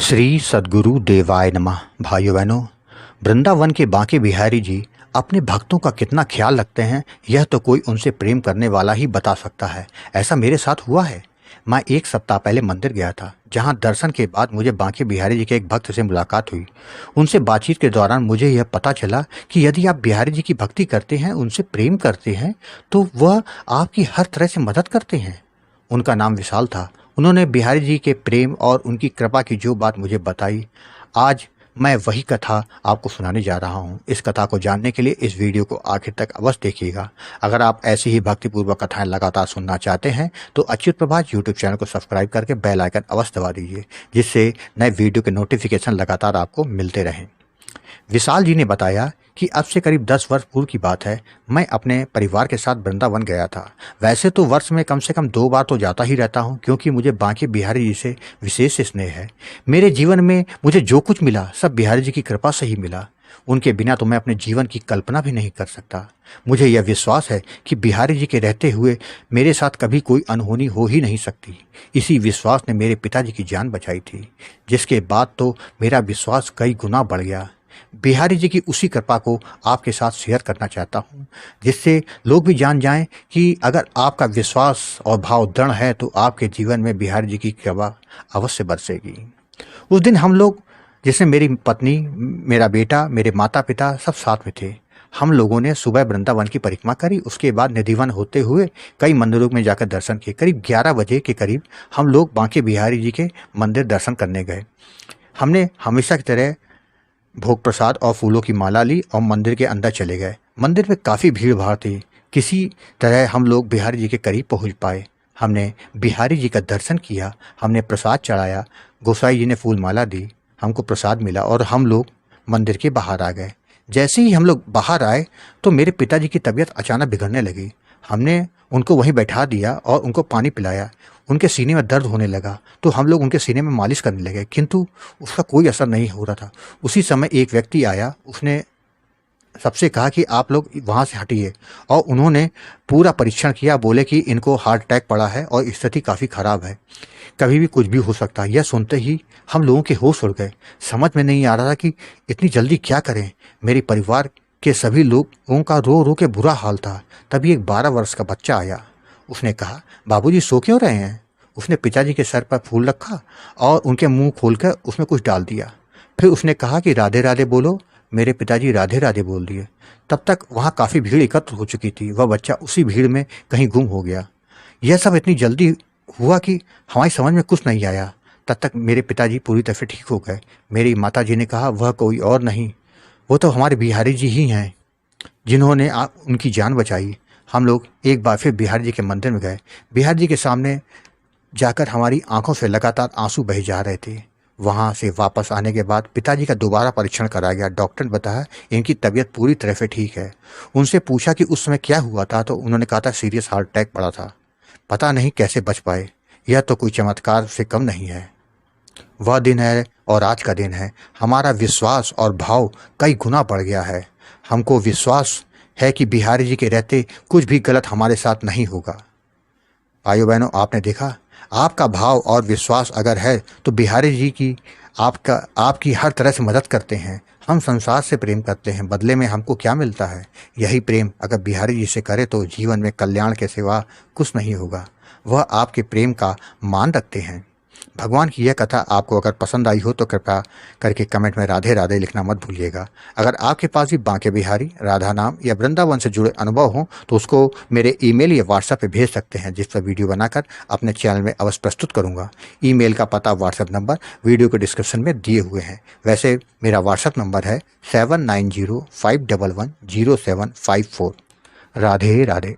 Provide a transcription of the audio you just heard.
श्री सद्गुरु देवाय नमः। भाइयों बहनों, वृंदावन के बांके बिहारी जी अपने भक्तों का कितना ख्याल रखते हैं, यह तो कोई उनसे प्रेम करने वाला ही बता सकता है। ऐसा मेरे साथ हुआ है। मैं 1 सप्ताह पहले मंदिर गया था, जहां दर्शन के बाद मुझे बांके बिहारी जी के एक भक्त से मुलाकात हुई। उनसे बातचीत के दौरान मुझे यह पता चला कि यदि आप बिहारी जी की भक्ति करते हैं, उनसे प्रेम करते हैं, तो वह आपकी हर तरह से मदद करते हैं। उनका नाम विशाल था। उन्होंने बिहारी जी के प्रेम और उनकी कृपा की जो बात मुझे बताई, आज मैं वही कथा आपको सुनाने जा रहा हूँ। इस कथा को जानने के लिए इस वीडियो को आखिर तक अवश्य देखिएगा। अगर आप ऐसी ही भक्तिपूर्वक कथाएं लगातार सुनना चाहते हैं तो अच्युत प्रभात यूट्यूब चैनल को सब्सक्राइब करके बेल आइकन अवश्य दबा दीजिए, जिससे नए वीडियो के नोटिफिकेशन लगातार आपको मिलते रहें। विशाल जी ने बताया कि अब से करीब 10 वर्ष पूर्व की बात है। मैं अपने परिवार के साथ वृंदावन गया था। वैसे तो वर्ष में कम से कम 2 बार तो जाता ही रहता हूँ, क्योंकि मुझे बांके बिहारी जी से विशेष स्नेह है। मेरे जीवन में मुझे जो कुछ मिला सब बिहारी जी की कृपा से ही मिला। उनके बिना तो मैं अपने जीवन की कल्पना भी नहीं कर सकता। मुझे यह विश्वास है कि बिहारी जी के रहते हुए मेरे साथ कभी कोई अनहोनी हो ही नहीं सकती। इसी विश्वास ने मेरे पिताजी की जान बचाई थी, जिसके बाद तो मेरा विश्वास कई गुना बढ़ गया। बिहारी जी की उसी कृपा को आपके साथ शेयर करना चाहता हूँ, जिससे लोग भी जान जाएं कि अगर आपका विश्वास और भाव दृढ़ है तो आपके जीवन में बिहारी जी की कृपा अवश्य बरसेगी। उस दिन हम लोग, जिसमें मेरी पत्नी, मेरा बेटा, मेरे माता पिता सब साथ में थे। हम लोगों ने सुबह वृंदावन की परिक्रमा करी। उसके बाद निधिवन होते हुए कई मंदिरों में जाकर दर्शन किए। करीब 11 बजे के करीब हम लोग बांके बिहारी जी के मंदिर दर्शन करने गए। हमने हमेशा की तरह भोग प्रसाद और फूलों की माला ली और मंदिर के अंदर चले गए। मंदिर में काफ़ी भीड़ भाड़ थी। किसी तरह हम लोग बिहारी जी के करीब पहुंच पाए। हमने बिहारी जी का दर्शन किया, हमने प्रसाद चढ़ाया, गोसाई जी ने फूल माला दी, हमको प्रसाद मिला और हम लोग मंदिर के बाहर आ गए। जैसे ही हम लोग बाहर आए तो मेरे पिताजी की तबीयत अचानक बिगड़ने लगी। हमने उनको वहीं बैठा दिया और उनको पानी पिलाया। उनके सीने में दर्द होने लगा तो हम लोग उनके सीने में मालिश करने लगे, किंतु उसका कोई असर नहीं हो रहा था। उसी समय एक व्यक्ति आया, उसने सबसे कहा कि आप लोग वहाँ से हटिए, और उन्होंने पूरा परीक्षण किया। बोले कि इनको हार्ट अटैक पड़ा है और स्थिति काफ़ी ख़राब है, कभी भी कुछ भी हो सकता है। यह सुनते ही हम लोगों के होश उड़ गए। समझ में नहीं आ रहा था कि इतनी जल्दी क्या करें। मेरे परिवार के सभी लोगों का रो रो के बुरा हाल था। तभी एक 12 वर्ष का बच्चा आया। उसने कहा, बाबूजी सो क्यों रहे हैं? उसने पिताजी के सर पर फूल रखा और उनके मुंह खोलकर उसमें कुछ डाल दिया। फिर उसने कहा कि राधे राधे बोलो। मेरे पिताजी राधे राधे बोल दिए। तब तक वहाँ काफ़ी भीड़ एकत्र हो चुकी थी। वह बच्चा उसी भीड़ में कहीं गुम हो गया। यह सब इतनी जल्दी हुआ कि हमारी समझ में कुछ नहीं आया। तब तक मेरे पिताजी पूरी तरह से ठीक हो गए। मेरी माता जी ने कहा, वह कोई और नहीं, वो तो हमारे बिहारी जी ही हैं, जिन्होंने उनकी जान बचाई। हम लोग एक बार फिर बिहारी जी के मंदिर में गए। बिहारी जी के सामने जाकर हमारी आंखों से लगातार आंसू बह जा रहे थे। वहाँ से वापस आने के बाद पिताजी का दोबारा परीक्षण कराया गया। डॉक्टर ने बताया इनकी तबीयत पूरी तरह से ठीक है। उनसे पूछा कि उस समय क्या हुआ था, तो उन्होंने कहा था सीरियस हार्ट अटैक पड़ा था। पता नहीं कैसे बच पाए। यह तो कोई चमत्कार से कम नहीं है। वह दिन है और आज का दिन है। हमारा विश्वास और भाव कई गुना बढ़ गया है। हमको विश्वास है कि बिहारी जी के रहते कुछ भी गलत हमारे साथ नहीं होगा। भाइयों बहनों, आपने देखा, आपका भाव और विश्वास अगर है तो बिहारी जी की आपकी हर तरह से मदद करते हैं। हम संसार से प्रेम करते हैं, बदले में हमको क्या मिलता है? यही प्रेम अगर बिहारी जी से करे तो जीवन में कल्याण के सिवा कुछ नहीं होगा। वह आपके प्रेम का मान रखते हैं। भगवान की यह कथा आपको अगर पसंद आई हो तो कृपया करके कमेंट में राधे राधे लिखना मत भूलिएगा। अगर आपके पास भी बांके बिहारी, राधा नाम या वृंदावन से जुड़े अनुभव हों तो उसको मेरे ईमेल या व्हाट्सएप पे भेज सकते हैं, जिस पर वीडियो बनाकर अपने चैनल में अवश्य प्रस्तुत करूंगा। ईमेल का पता, व्हाट्सएप नंबर वीडियो के डिस्क्रिप्शन में दिए हुए हैं। वैसे मेरा व्हाट्सएप नंबर है 7905110754। राधे राधे।